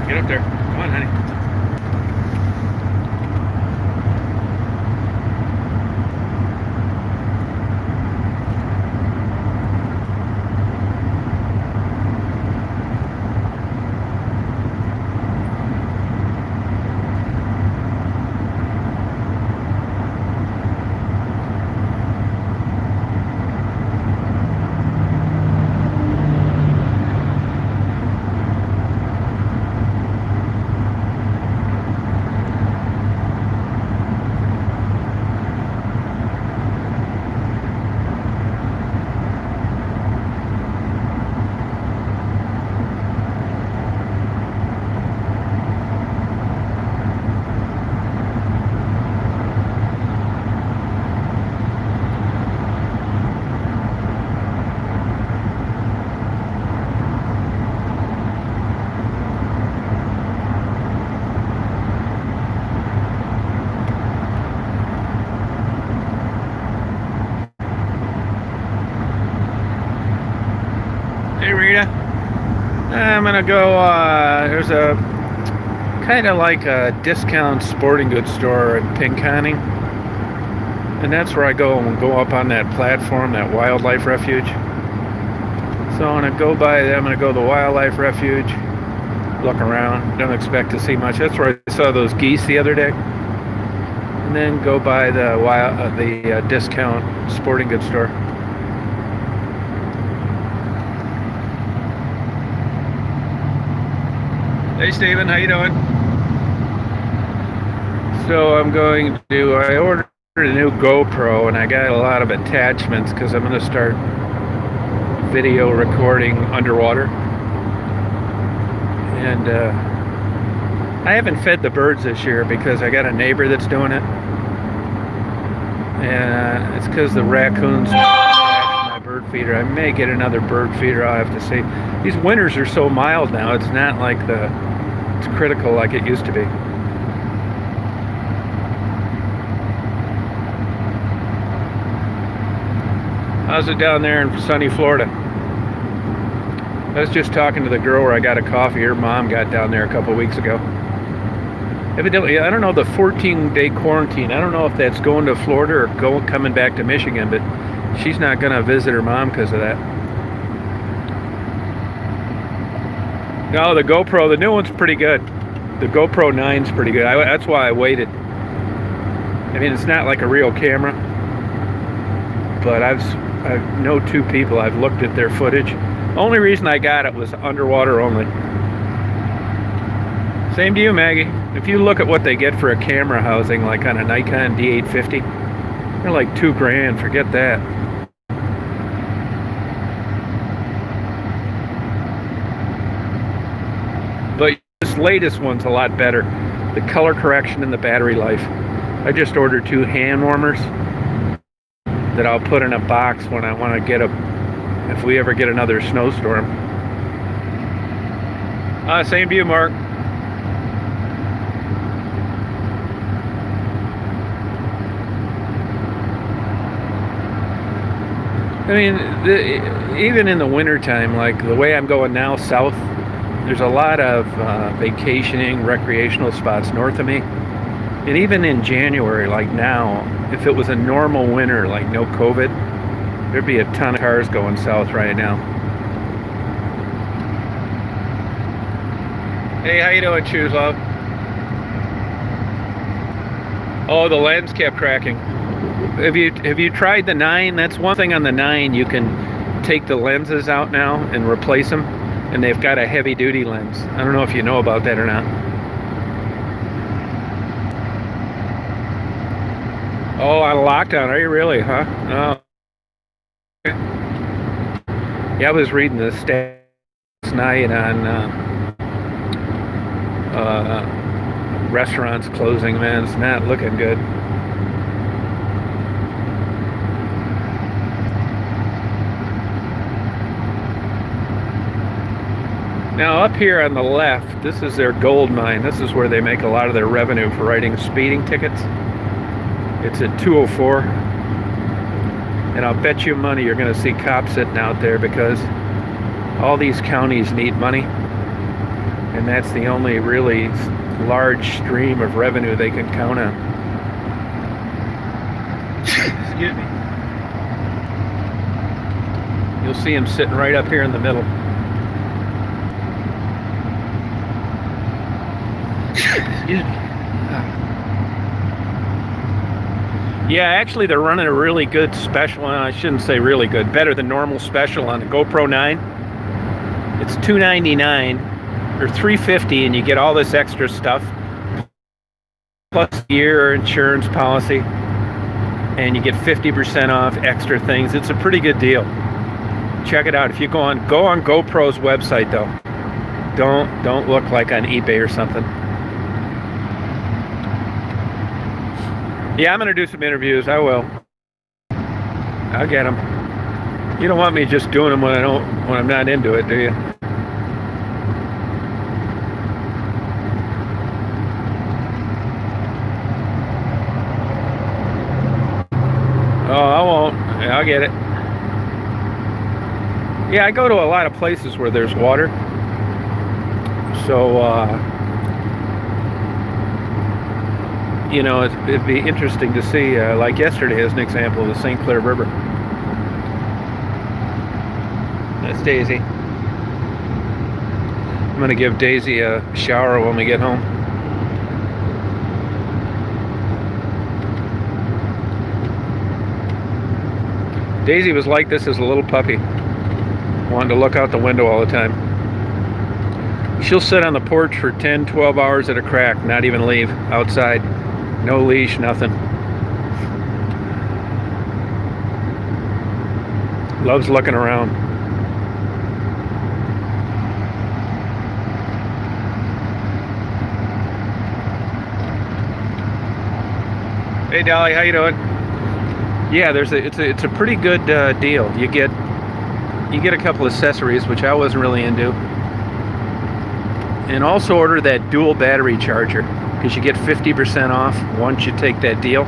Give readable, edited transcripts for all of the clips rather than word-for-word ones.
Get up there. Come on, honey. Hey, Rita. I'm gonna go. There's a kind of like a discount sporting goods store in Pinconning, and that's where I go and go up on that platform, that wildlife refuge. So I'm gonna go by there. I'm gonna go to the wildlife refuge, look around. Don't expect to see much. That's where I saw those geese the other day, and then go by the discount sporting goods store. Hey Steven, how you doing? So I ordered a new GoPro and I got a lot of attachments because I'm going to start video recording underwater. And I haven't fed the birds this year because I got a neighbor that's doing it. And it's because the raccoons attacked my bird feeder. I may get another bird feeder, I'll have to see. These winters are so mild now, it's not like it's critical like it used to be. How's it down there in sunny Florida? I was just talking to the girl where I got a coffee. Her mom got down there a couple weeks ago. Evidently, I don't know, the 14-day quarantine, I don't know if that's going to Florida or coming back to Michigan, but she's not going to visit her mom because of that. No, the GoPro, the new one's pretty good. The GoPro 9's pretty good. That's why I waited. I mean, it's not like a real camera, but I know two people. I've looked at their footage. Only reason I got it was underwater only. Same to you, Maggie. If you look at what they get for a camera housing, like on a Nikon D850, they're like $2,000. Forget that. But this latest one's a lot better. The color correction and the battery life. I just ordered 2 hand warmers that I'll put in a box when I want to if we ever get another snowstorm. Same to you, Mark. I mean, even in the wintertime, like the way I'm going now south, there's a lot of vacationing, recreational spots north of me. And even in January, like now, if it was a normal winter, like no COVID, there'd be a ton of cars going south right now. Hey, how you doing, Shoes Love? Oh, the lens kept cracking. Have you tried the 9? That's one thing on the 9, you can take the lenses out now and replace them. And they've got a heavy-duty lens. I don't know if you know about that or not. Oh, on lockdown, are you really, huh? Oh. Yeah, I was reading the stats last night on restaurants closing, man. It's not looking good. Now up here on the left, this is their gold mine. This is where they make a lot of their revenue for writing speeding tickets. It's at 204. And I'll bet you money you're going to see cops sitting out there because all these counties need money. And that's the only really large stream of revenue they can count on. Excuse me. You'll see him sitting right up here in the middle. Excuse me. Yeah, actually they're running a really good special. Well, I shouldn't say really good. Better than normal special on the GoPro 9. It's $299 or $350, and you get all this extra stuff plus year insurance policy, and you get 50% off extra things. It's a pretty good deal. Check it out. If you go on GoPro's website though. Don't look like on eBay or something. Yeah, I'm gonna do some interviews. I will. I'll get them. You don't want me just doing them when I'm not into it, do you? Oh, I won't. I'll get it. Yeah, I go to a lot of places where there's water. So, you know, it'd be interesting to see, like yesterday as an example, the St. Clair River. That's Daisy. I'm going to give Daisy a shower when we get home. Daisy was like this as a little puppy. Wanted to look out the window all the time. She'll sit on the porch for 10, 12 hours at a crack, not even leave outside. No leash, nothing. Loves looking around. Hey Dolly, how you doing? Yeah, it's a pretty good deal. You get a couple accessories, which I wasn't really into, and also order that dual battery charger, because you get 50% off once you take that deal.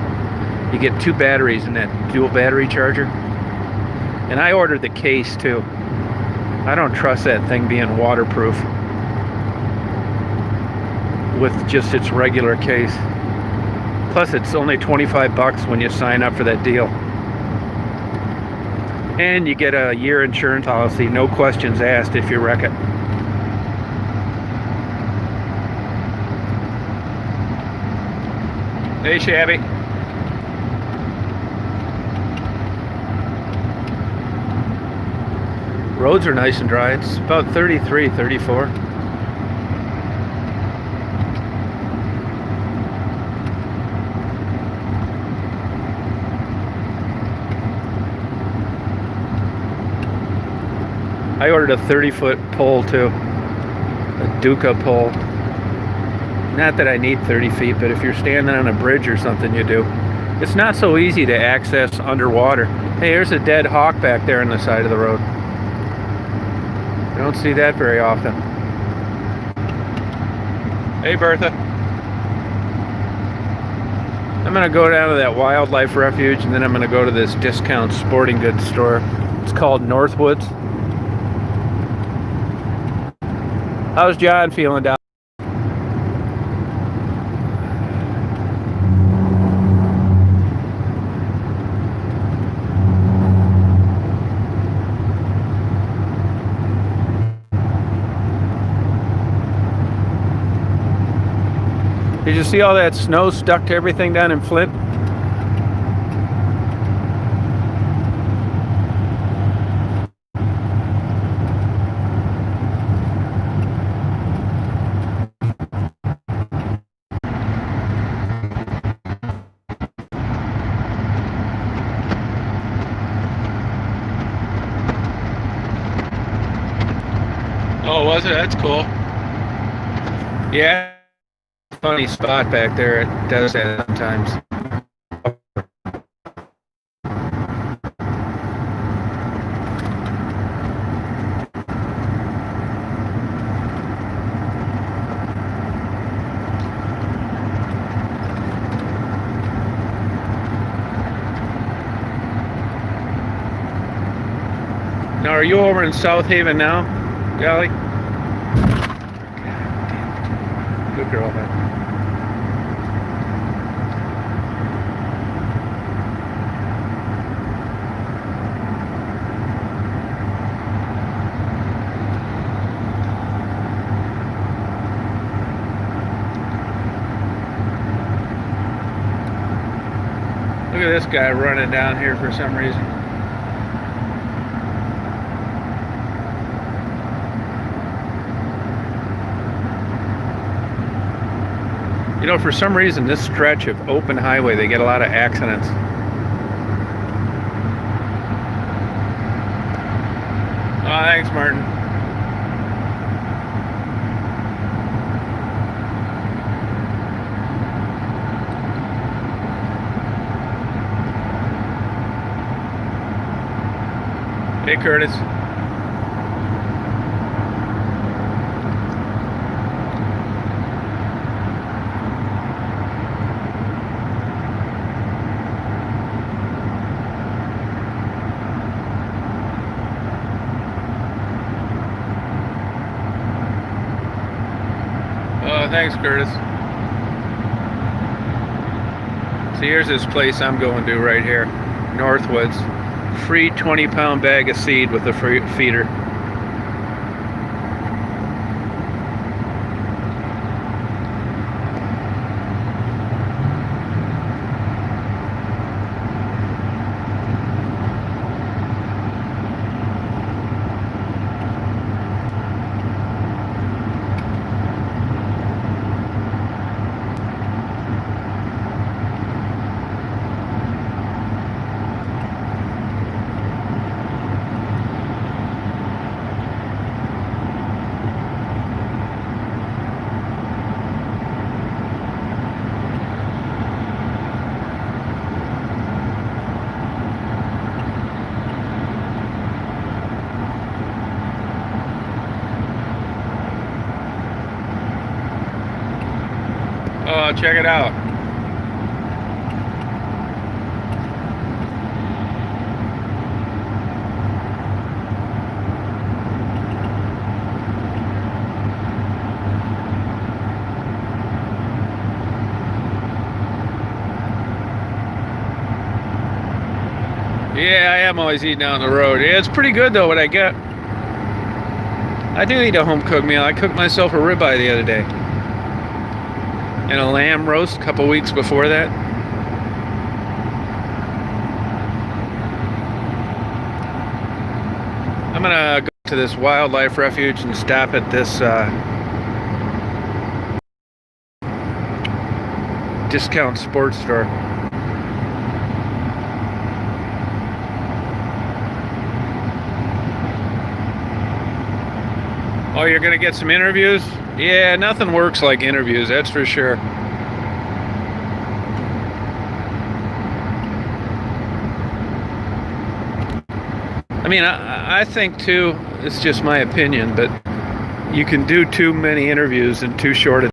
You get 2 batteries in that dual battery charger. And I ordered the case too. I don't trust that thing being waterproof with just its regular case. Plus it's only 25 bucks when you sign up for that deal. And you get a year insurance policy, no questions asked if you wreck it. Hey Shabby. Roads are nice and dry. It's about 33, 34. I ordered a 30-foot pole too. A Duca pole. Not that I need 30 feet, but if you're standing on a bridge or something, you do. It's not so easy to access underwater. Hey, there's a dead hawk back there on the side of the road. You don't see that very often. Hey, Bertha. I'm going to go down to that wildlife refuge, and then I'm going to go to this discount sporting goods store. It's called Northwoods. How's John feeling down? Did you see all that snow stuck to everything down in Flint? Oh, was it? That's cool. Yeah. Funny spot back there. It does that sometimes. Now, are you over in South Haven now, Golly? Good girl, huh? Look at this guy running down here for some reason. You know, for some reason, this stretch of open highway, they get a lot of accidents. Oh, thanks, Martin. Hey, Curtis. Oh, thanks, Curtis. See, here's this place I'm going to right here, Northwoods. Free 20-pound bag of seed with a free feeder. Oh, check it out. Yeah, I am always eating out on the road. Yeah, it's pretty good though what I get. I do eat a home cooked meal. I cooked myself a ribeye the other day. And a lamb roast a couple weeks before that. I'm gonna go to this wildlife refuge and stop at this discount sports store. Oh, you're gonna get some interviews? Yeah, nothing works like interviews, that's for sure. I mean, I think too, it's just my opinion, but you can do too many interviews in too short a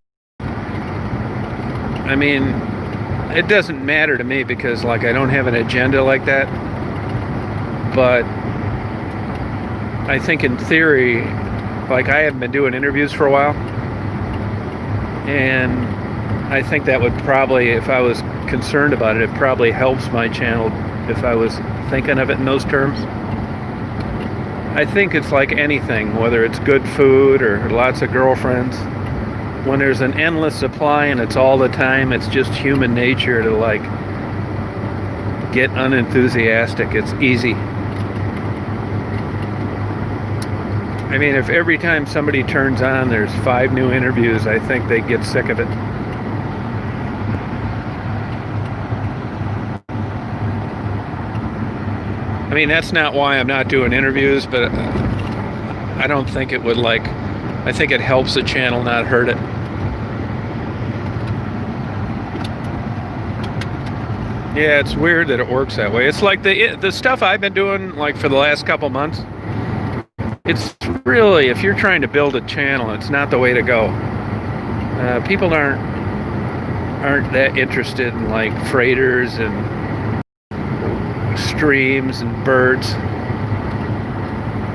I mean, it doesn't matter to me because like I don't have an agenda like that. But I think in theory, like I haven't been doing interviews for a while. And I think that would probably, if I was concerned about it, it probably helps my channel if I was thinking of it in those terms. I think it's like anything, whether it's good food or lots of girlfriends. When there's an endless supply and it's all the time, it's just human nature to like get unenthusiastic. It's easy. I mean, if every time somebody turns on there's 5 new interviews, I think they get sick of it. I mean, that's not why I'm not doing interviews, but I don't think it would like, I think it helps the channel, not hurt it. Yeah, it's weird that it works that way. It's like the stuff I've been doing like for the last couple months. It's really, if you're trying to build a channel, it's not the way to go. People aren't that interested in like freighters and streams and birds.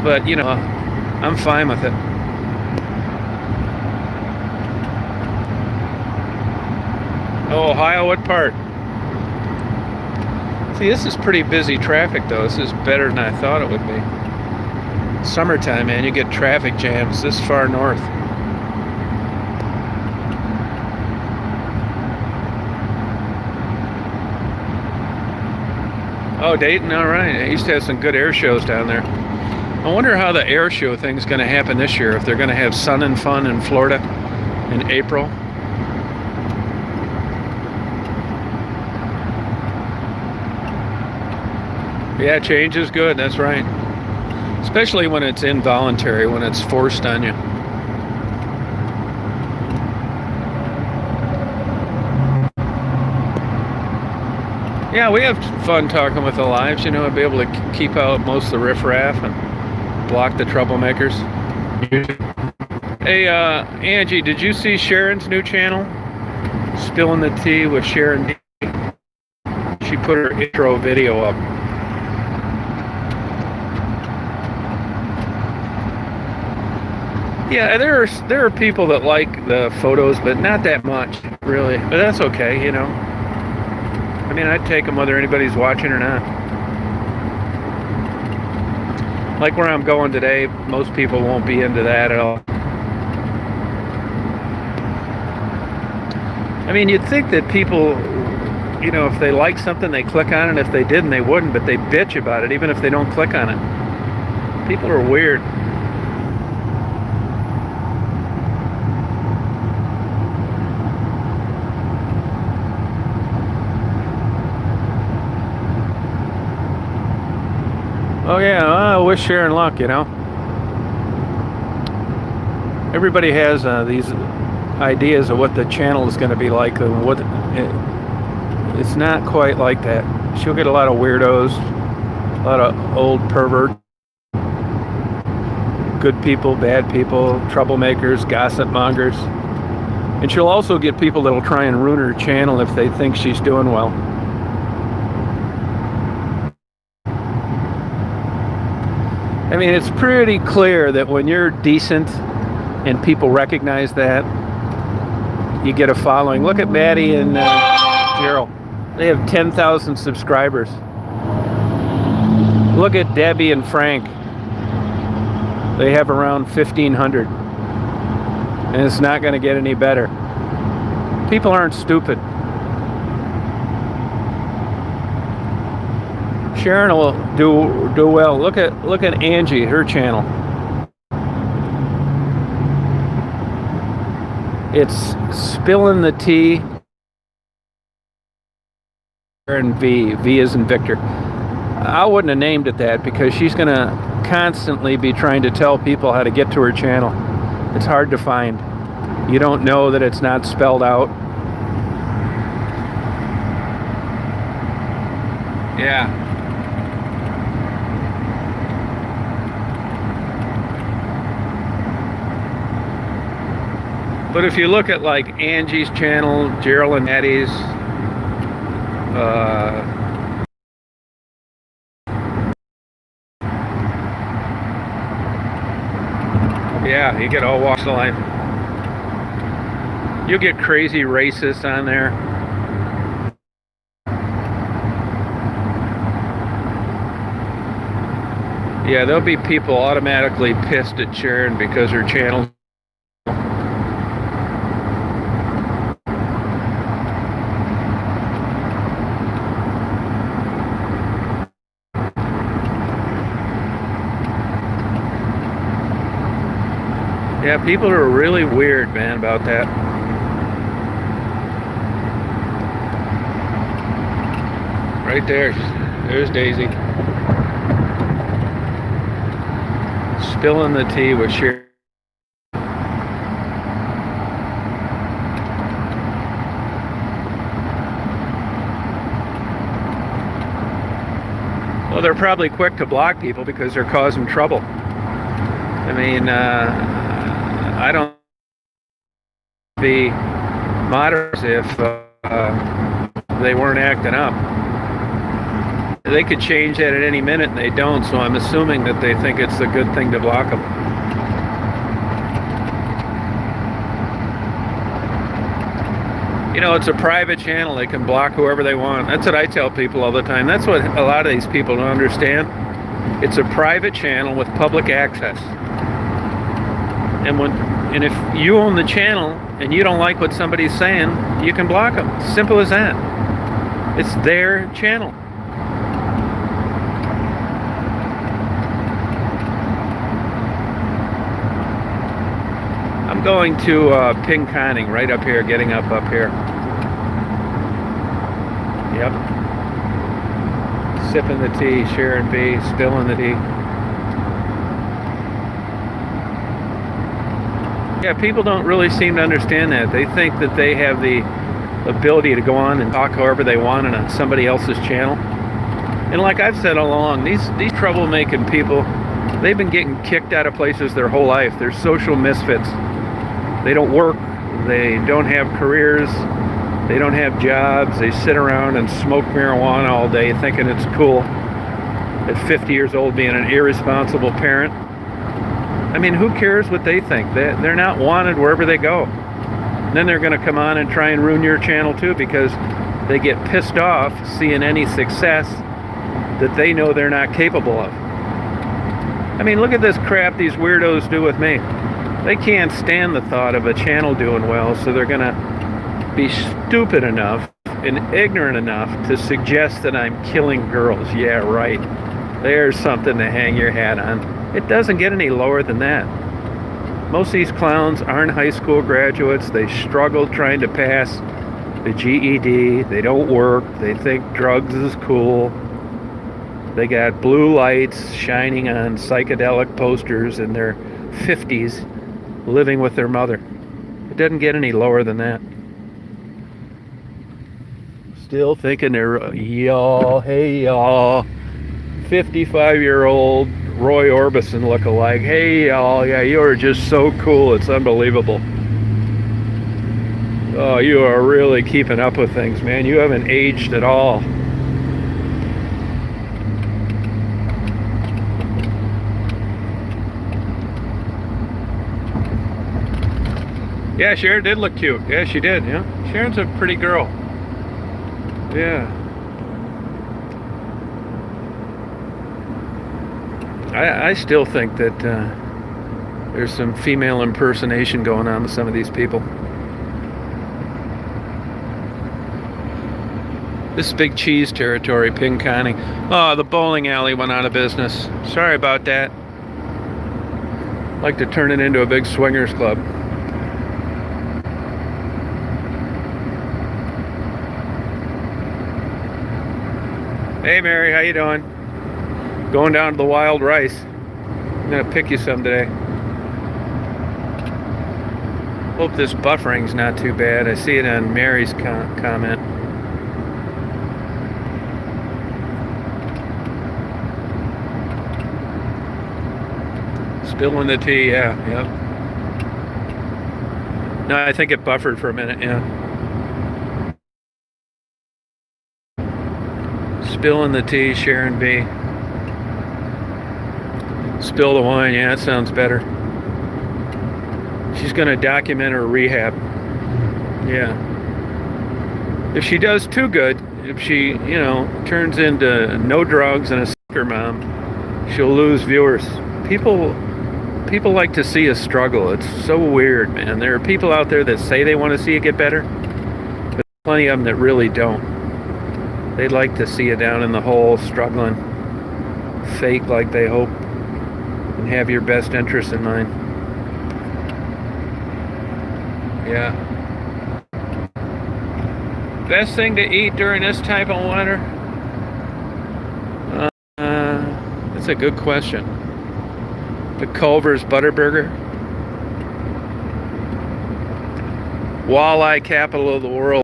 But you know, I'm fine with it. Oh, Ohio, what part? See, this is pretty busy traffic, though. This is better than I thought it would be. Summertime, man, you get traffic jams this far north. Oh, Dayton, all right. I used to have some good air shows down there. I wonder how the air show thing's going to happen this year, if they're going to have Sun and Fun in Florida in April. Yeah, change is good, that's right. Especially when it's involuntary, when it's forced on you. Yeah, we have fun talking with the lives, you know, I'd be able to keep out most of the riffraff and block the troublemakers. Hey, Angie, did you see Sharon's new channel? Spilling the Tea with Sharon D. She put her intro video up. Yeah, there are people that like the photos, but not that much, really. But that's okay, you know. I mean, I'd take them whether anybody's watching or not. Like where I'm going today, most people won't be into that at all. I mean, you'd think that people, you know, if they like something, they click on it. If they didn't, they wouldn't, but they bitch about it, even if they don't click on it. People are weird. Oh yeah, I wish Sharon luck, you know. Everybody has these ideas of what the channel is going to be like, and what it's not quite like that. She'll get a lot of weirdos, a lot of old perverts, good people, bad people, troublemakers, gossip mongers. And she'll also get people that'll try and ruin her channel if they think she's doing well. I mean, it's pretty clear that when you're decent and people recognize that, you get a following. Look at Maddie and Gerald. They have 10,000 subscribers. Look at Debbie and Frank. They have around 1,500. And it's not going to get any better. People aren't stupid. Sharon will do well. Look at Angie, her channel. It's Spilling the Tea. And V is in Victor. I wouldn't have named it that because she's going to constantly be trying to tell people how to get to her channel. It's hard to find. You don't know that it's not spelled out. Yeah. But if you look at like Angie's channel, Gerald and Eddie's, yeah, you get all walks of life. You'll get crazy racists on there. Yeah, there'll be people automatically pissed at Sharon because her channel. Yeah, people are really weird, man, about that. Right there. There's Daisy. Spilling the Tea with Sharon. Well, they're probably quick to block people because they're causing trouble. I mean, I don't be moderate if they weren't acting up. They could change that at any minute and they don't, so I'm assuming that they think it's a good thing to block them. You know, it's a private channel. They can block whoever they want. That's what I tell people all the time. That's what a lot of these people don't understand. It's a private channel with public access. And if you own the channel and you don't like what somebody's saying, you can block them. Simple as that. It's their channel. I'm going to Pinconning, right up here, getting up here. Yep. Sipping the tea, sharing B, spilling the tea. Yeah, people don't really seem to understand that. They think that they have the ability to go on and talk however they want on somebody else's channel. And like I've said all along, these troublemaking people, they've been getting kicked out of places their whole life. They're social misfits. They don't work, they don't have careers, they don't have jobs, they sit around and smoke marijuana all day thinking it's cool. At 50 years old, being an irresponsible parent. I mean, who cares what they think? They're not wanted wherever they go. And then they're going to come on and try and ruin your channel too, because they get pissed off seeing any success that they know they're not capable of. I mean, look at this crap these weirdos do with me. They can't stand the thought of a channel doing well, so they're going to be stupid enough and ignorant enough to suggest that I'm killing girls. Yeah, right. There's something to hang your hat on. It doesn't get any lower than that. Most of these clowns aren't high school graduates. They struggle trying to pass the GED. They don't work. They think drugs is cool. They got blue lights shining on psychedelic posters in their 50s, living with their mother. It doesn't get any lower than that. Still thinking they're y'all, hey y'all, 55-year-old Roy Orbison look-alike. Hey y'all, yeah, you are just so cool, it's unbelievable. Oh, you are really keeping up with things, man. You haven't aged at all. Yeah, Sharon did look cute. Yeah, she did. Yeah, Sharon's a pretty girl. Yeah. I still think that there's some female impersonation going on with some of these people. This is big cheese territory, Pinconning. Oh, the bowling alley went out of business. Sorry about that. I'd like to turn it into a big swingers club. Hey Mary, how you doing? Going down to the wild rice. I'm gonna pick you some today. Hope this buffering's not too bad. I see it on Mary's comment. Spilling the tea, yeah, yep. No, I think it buffered for a minute, yeah. Spilling the tea, Sharon B. Spill the wine, yeah, that sounds better. She's gonna document her rehab. Yeah. If she does too good, if she, you know, turns into no drugs and a sucker mom, she'll lose viewers. People like to see us struggle. It's so weird, man. There are people out there that say they want to see it get better, but there's plenty of them that really don't. They'd like to see you down in the hole, struggling, fake like they hope, and have your best interests in mind. Yeah. Best thing to eat during this type of winter? That's a good question. The Culver's Butterburger. Walleye capital of the world.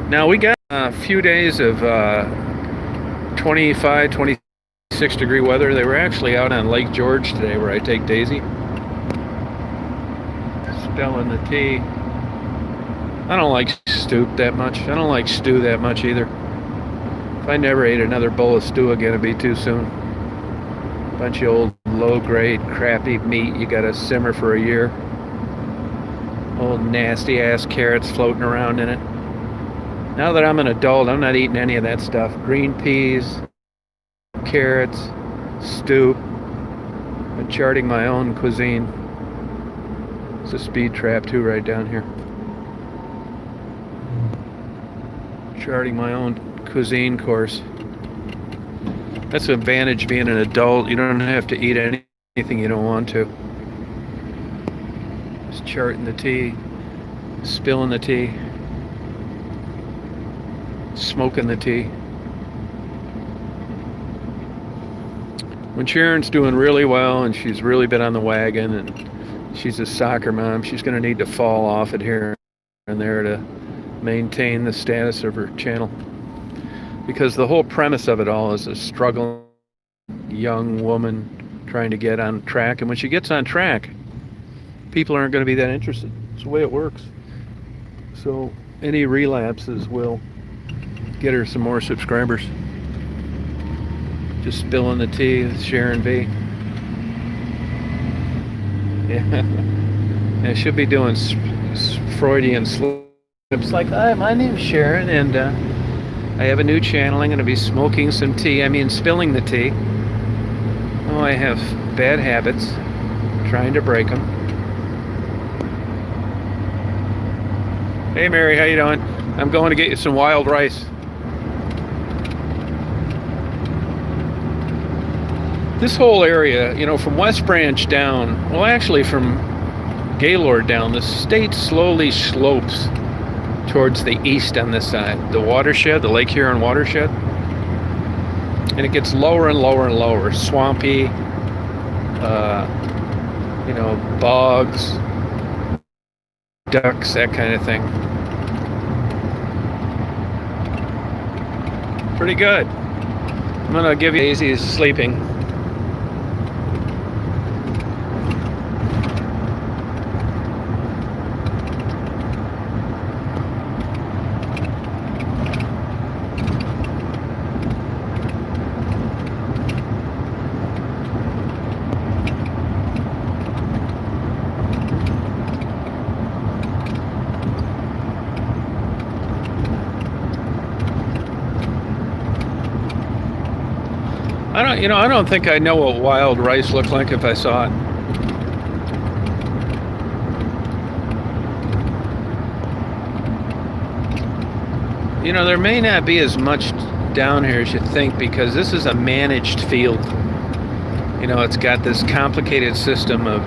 Now we got a few days of 25, 26 degree weather. They were actually out on Lake George today where I take Daisy. Spilling the tea. I don't like stew that much. I don't like stew that much either. If I never ate another bowl of stew again, it'd be too soon. Bunch of old low grade crappy meat you gotta simmer for a year. Old nasty ass carrots floating around in it. Now that I'm an adult, I'm not eating any of that stuff. Green peas, carrots, stew. I'm charting my own cuisine. It's a speed trap too right down here. Charting my own cuisine course. That's the advantage of being an adult. You don't have to eat anything you don't want to. Just charting the tea, spilling the tea, smoking the tea. When Sharon's doing really well and she's really been on the wagon and she's a soccer mom, she's going to need to fall off it here and there to maintain the status of her channel. Because the whole premise of it all is a struggling young woman trying to get on track. And when she gets on track, people aren't going to be that interested. It's the way it works. So any relapses will get her some more subscribers. Just spilling the tea with Sharon B. Yeah, she'll be doing Freudian slips like, hi, my name's Sharon, and I have a new channel. I'm going to be smoking some tea. I mean, spilling the tea. Oh, I have bad habits. Trying to break them. Hey, Mary, how you doing? I'm going to get you some wild rice. This whole area, you know, from West Branch down, well, actually from Gaylord down, the state slowly slopes towards the east on this side. The watershed, the Lake Huron watershed. And it gets lower and lower and lower. Swampy, you know, bogs, ducks, that kind of thing. Pretty good. I'm going to give you Daisy's sleeping. I don't think I know what wild rice looked like if I saw it. You know, there may not be as much down here as you think because this is a managed field. You know, it's got this complicated system of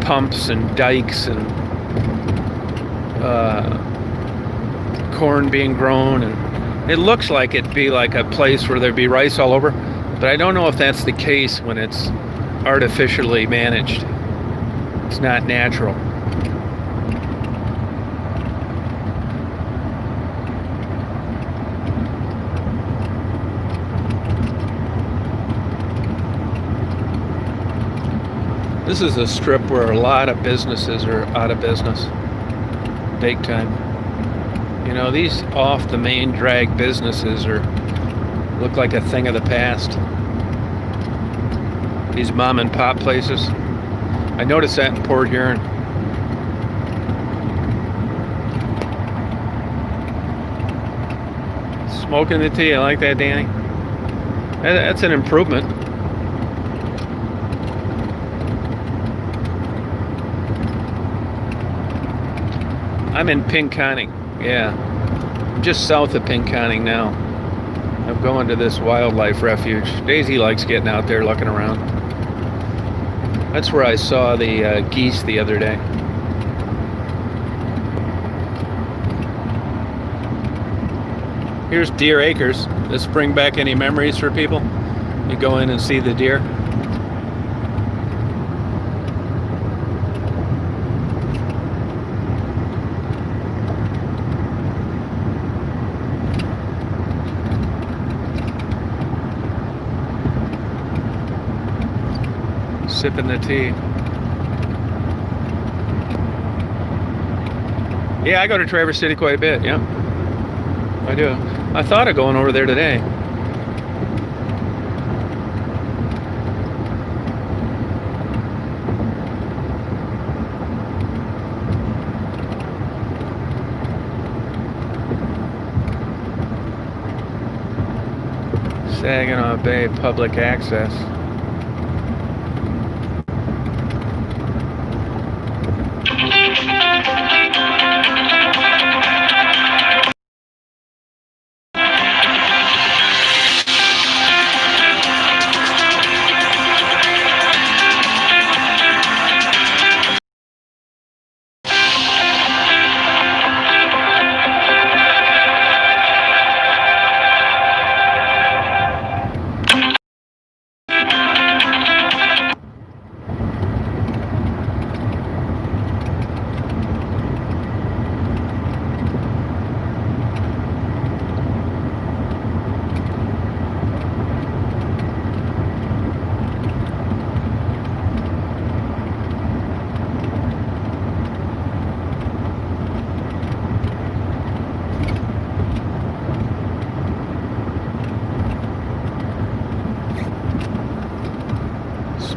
pumps and dikes and corn being grown, and it looks like it'd be like a place where there'd be rice all over. But I don't know if that's the case when it's artificially managed. It's not natural. This is a strip where a lot of businesses are out of business. Big time. You know, these off the main drag businesses look like a thing of the past. These mom and pop places. I noticed that in Port Huron. Smoking the tea, I like that, Danny. That's an improvement. I'm in Pinconning, yeah. I'm just south of Pinconning now. I'm going to this wildlife refuge. Daisy likes getting out there looking around. That's where I saw the geese the other day. Here's Deer Acres. Does this bring back any memories for people? You go in and see the deer. Sipping the tea. Yeah, I go to Traverse City quite a bit, yeah. I do. I thought of going over there today. Saginaw Bay public access.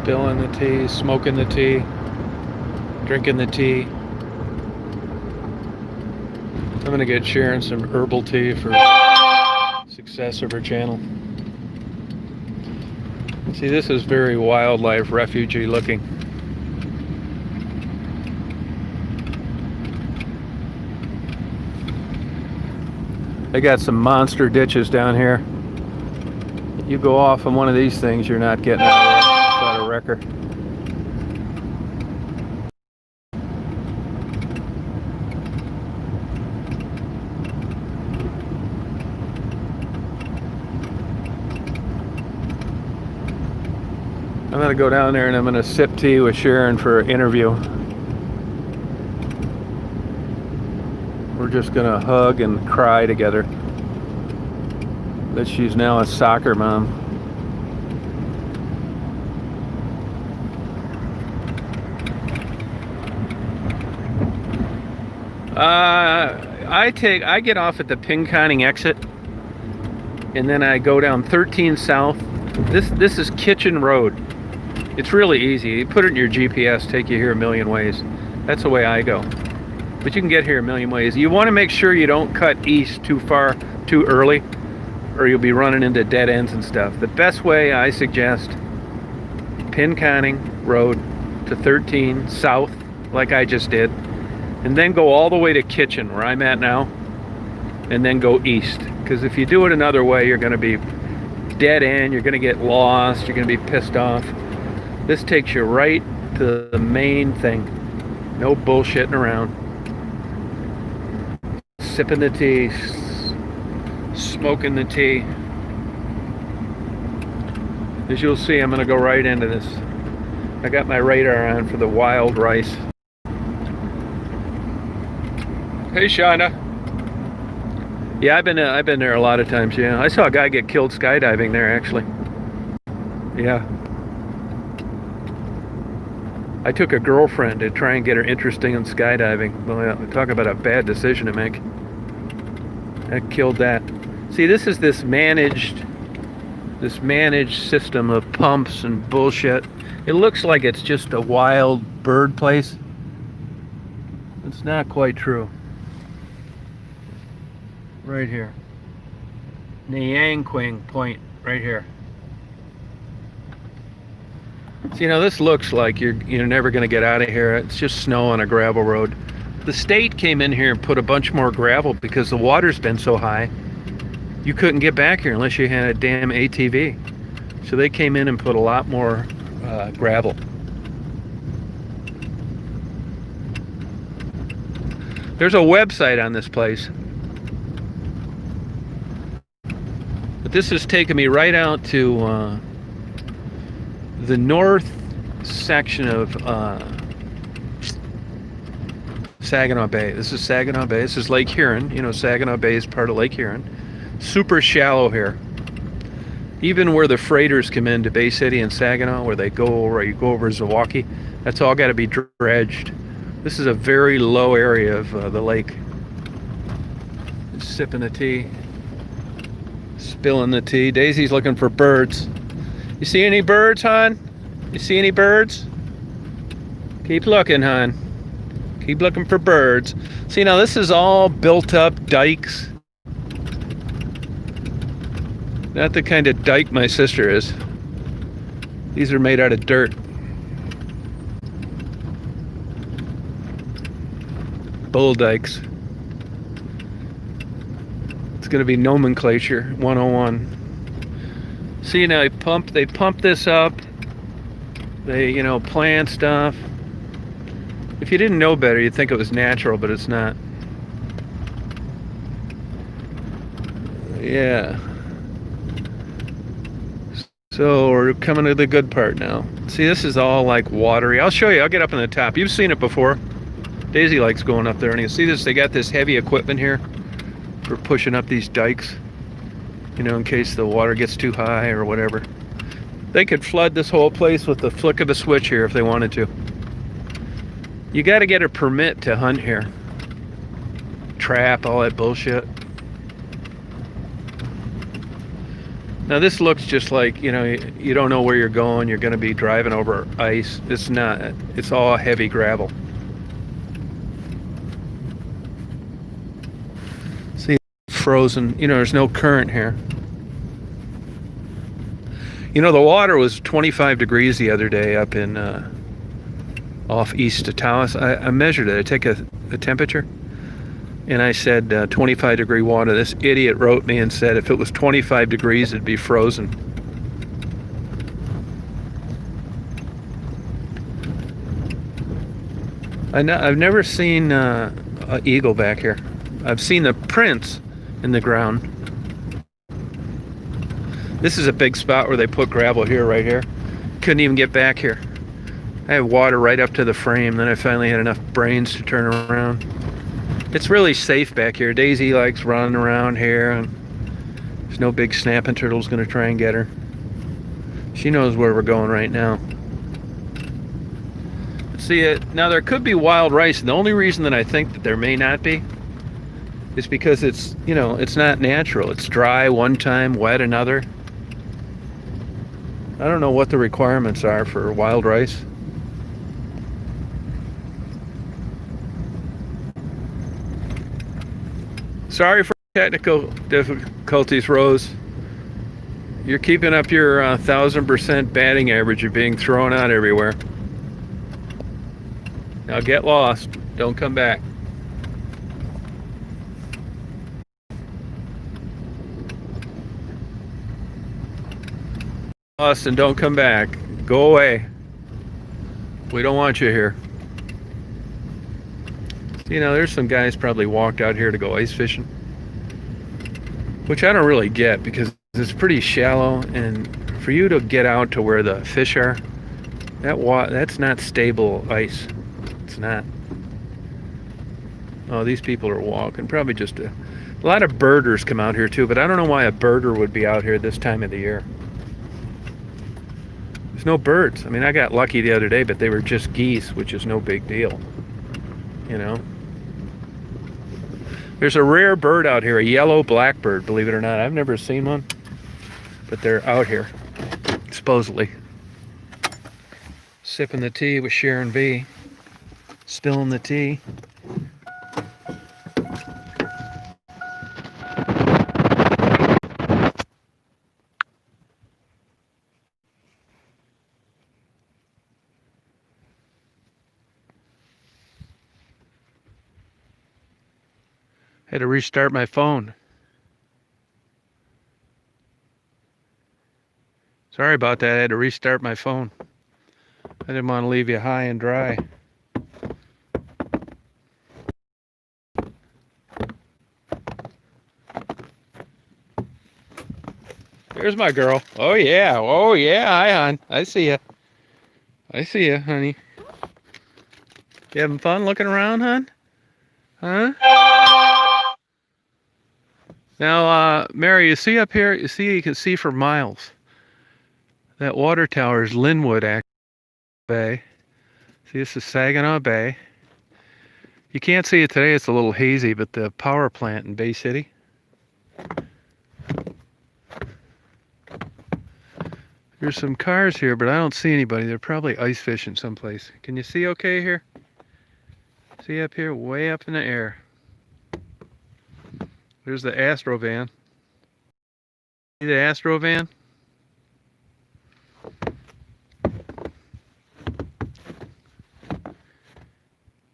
Spilling the tea, smoking the tea, drinking the tea. I'm gonna get Sharon some herbal tea for success of her channel. See, this is very wildlife refugee looking. They got some monster ditches down here. You go off on one of these things, you're not getting out of a wrecker. I'm gonna go down there and I'm gonna sip tea with Sharon for an interview. We're just gonna hug and cry together that she's now a soccer mom. I get off at the Pinconning exit, and then I go down 13 South. This is Kitchen Road. It's really easy. You put it in your GPS, take you here a million ways. That's the way I go. But you can get here a million ways. You want to make sure you don't cut east too far, too early, or you'll be running into dead ends and stuff. The best way, I suggest, Pinconning Road to 13 South, like I just did, and then go all the way to Kitchen, where I'm at now, and then go east. Because if you do it another way, you're going to be dead end, you're going to get lost, you're going to be pissed off. This takes you right to the main thing. No bullshitting around. Sipping the tea, smoking the tea. As you'll see, I'm going to go right into this. I got my radar on for the wild rice. Hey, Shauna. Yeah, I've been there a lot of times. Yeah, I saw a guy get killed skydiving there, actually. Yeah. I took a girlfriend to try and get her interested in skydiving. Well, talk about a bad decision to make. I killed that. See, this is this managed system of pumps and bullshit. It looks like it's just a wild bird place. It's not quite true. Right here. Nyangkwing Point, right here. So, you know, this looks like you're never going to get out of here. It's just snow on a gravel road. The state came in here and put a bunch more gravel because the water's been so high. You couldn't get back here unless you had a damn ATV. So they came in and put a lot more gravel. There's a website on this place. But this has taken me right out to the north section of Saginaw Bay. This is Saginaw Bay. This is Lake Huron. You know, Saginaw Bay is part of Lake Huron. Super shallow here. Even where the freighters come into Bay City and Saginaw, where you go over Zilwaukee, that's all got to be dredged. This is a very low area of the lake. Just sipping the tea, spilling the tea. Daisy's looking for birds. You see any birds, hon? You see any birds? Keep looking, hon. Keep looking for birds. See, now this is all built up dikes. Not the kind of dike my sister is. These are made out of dirt. Bull dikes. It's going to be nomenclature 101. See, now they pump this up. They, plant stuff. If you didn't know better, you'd think it was natural, but it's not. Yeah. So we're coming to the good part now. See, this is all like watery. I'll show you. I'll get up on the top. You've seen it before. Daisy likes going up there, and you see this. They got this heavy equipment here for pushing up these dikes. In case the water gets too high or whatever. They could flood this whole place with the flick of a switch here if they wanted to. You got to get a permit to hunt here. Trap, all that bullshit. Now this looks just like, you don't know where you're going. You're going to be driving over ice. It's not. It's all heavy gravel. See, frozen. There's no current here. The water was 25 degrees the other day up in off east of Taos. I measured it. I take a temperature, and I said 25 degree water. This idiot wrote me and said if it was 25 degrees, it'd be frozen. I've never seen an eagle back here. I've seen the prints in the ground. This is a big spot where they put gravel here, right here. Couldn't even get back here. I had water right up to the frame. Then I finally had enough brains to turn around. It's really safe back here. Daisy likes running around here, and there's no big snapping turtles gonna try and get her. She knows where we're going right now. See it now. There could be wild rice, and the only reason that I think that there may not be is because it's it's not natural. It's dry one time, wet another. I don't know what the requirements are for wild rice. Sorry for technical difficulties, Rose. You're keeping up your 1,000% batting average. You're being thrown out everywhere. Now get lost. Don't come back. Lost and don't come back. Go away. We don't want you here. There's some guys probably walked out here to go ice fishing, which I don't really get because it's pretty shallow, and for you to get out to where the fish are, that's not stable ice. It's not. Oh, these people are walking. Probably just a lot of birders come out here too, but I don't know why a birder would be out here this time of the year. There's no birds. I mean, I got lucky the other day, but they were just geese, which is no big deal. There's a rare bird out here, a yellow blackbird, believe it or not. I've never seen one, but they're out here, supposedly. Sipping the tea with Sharon B. Spilling the tea. Had to restart my phone. Sorry about that. I had to restart my phone. I didn't want to leave you high and dry. There's my girl. Oh yeah. Oh yeah. Hi, hon. I see ya. I see ya, honey. You having fun looking around, hon? Huh? Now, Mary, you see up here? You can see for miles. That water tower is Linwood Bay. See, this is Saginaw Bay. You can't see it today. It's a little hazy, but the power plant in Bay City. There's some cars here, but I don't see anybody. They're probably ice fishing someplace. Can you see okay here? See up here, way up in the air. There's the Astro van. See the Astro van?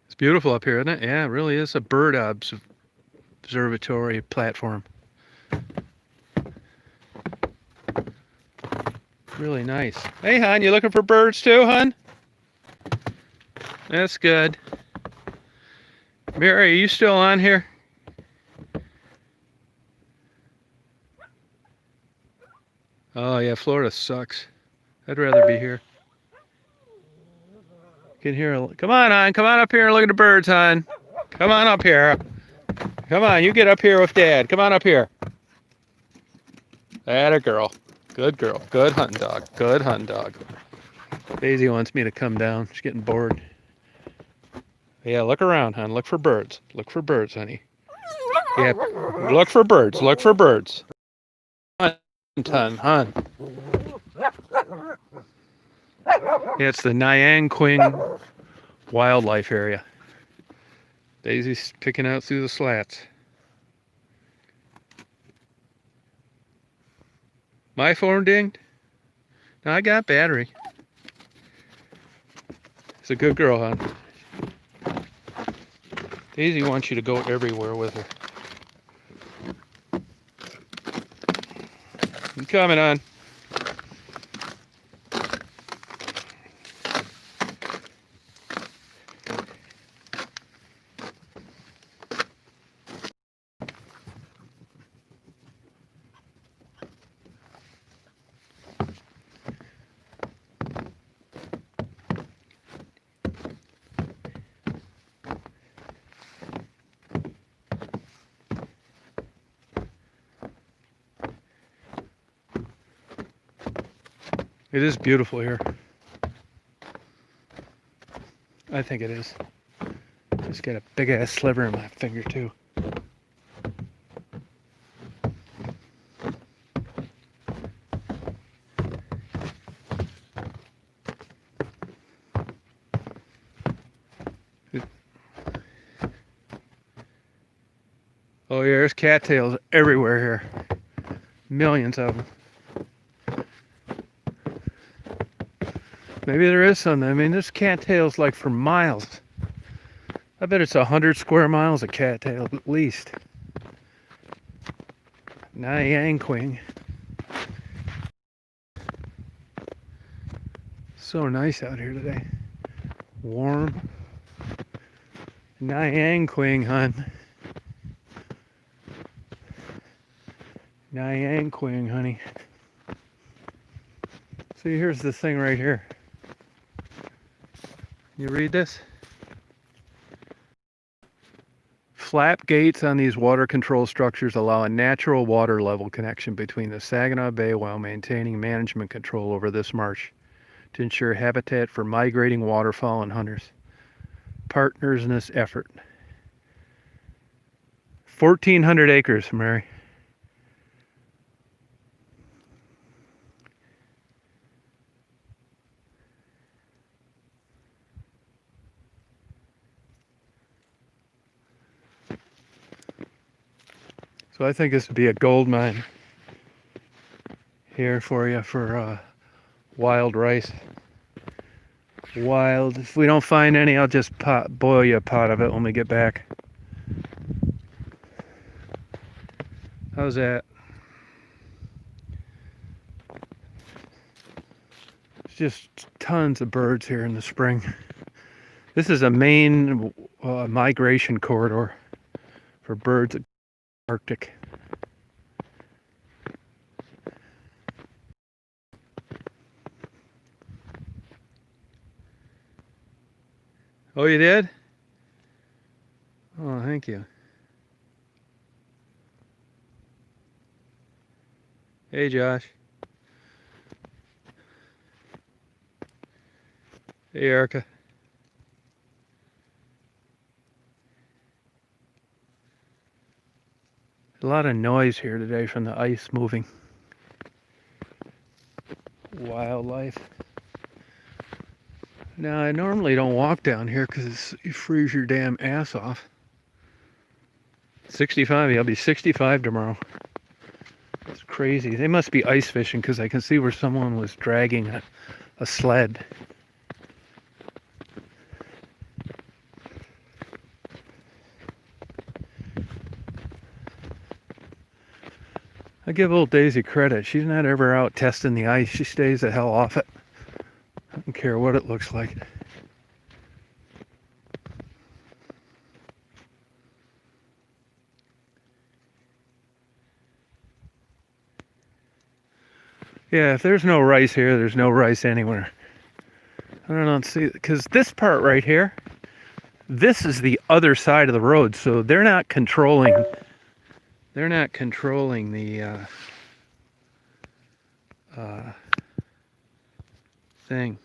It's beautiful up here, isn't it? Yeah, it really is a bird observatory platform. Really nice. Hey, hon, you looking for birds too, hon? That's good. Mary, are you still on here? Oh, yeah, Florida sucks. I'd rather be here. You can hear. Come on, hon. Come on up here and look at the birds, hon. Come on up here. Come on, you get up here with Dad. Come on up here. Atta girl. Good girl. Good hunting dog. Good hunting dog. Daisy wants me to come down. She's getting bored. Yeah, look around, hon. Look for birds. Look for birds, honey. Yeah, look for birds. Look for birds. Hon. Yeah, it's the Nyangkwing wildlife area. Daisy's picking out through the slats. My phone dinged? No, I got battery. It's a good girl, hon. Daisy wants you to go everywhere with her. You coming on? It is beautiful here. I think it is. Just got a big ass sliver in my finger too. Oh yeah, there's cattails everywhere here. Millions of them. Maybe there is some. I mean, there's cattails like for miles. I bet it's 100 square miles of cattails at least. Nyangkwing. So nice out here today. Warm. Nyangkwing, hon. Nyangkwing, honey. See, here's the thing right here. You read this? Flap gates on these water control structures allow a natural water level connection between the Saginaw Bay while maintaining management control over this marsh to ensure habitat for migrating waterfowl and hunters. Partners in this effort. 1,400 acres, Mary. So I think this would be a gold mine here for you for wild rice. Wild. If we don't find any, I'll just boil you a pot of it when we get back. How's that? There's just tons of birds here in the spring. This is a main migration corridor for birds at Arctic. Oh, you did? Oh, thank you. Hey, Josh. Hey, Erica. A lot of noise here today from the ice moving. Wildlife. Now, I normally don't walk down here because you freeze your damn ass off. 65, I'll be 65 tomorrow. It's crazy. crazy. They must be ice fishing because I can see where someone was dragging a sled. I give old Daisy credit. She's not ever out testing the ice. She stays the hell off it. I don't care what it looks like. Yeah, if there's no rice here, there's no rice anywhere. I don't know, see, because this part right here, this is the other side of the road, so they're not controlling the thing.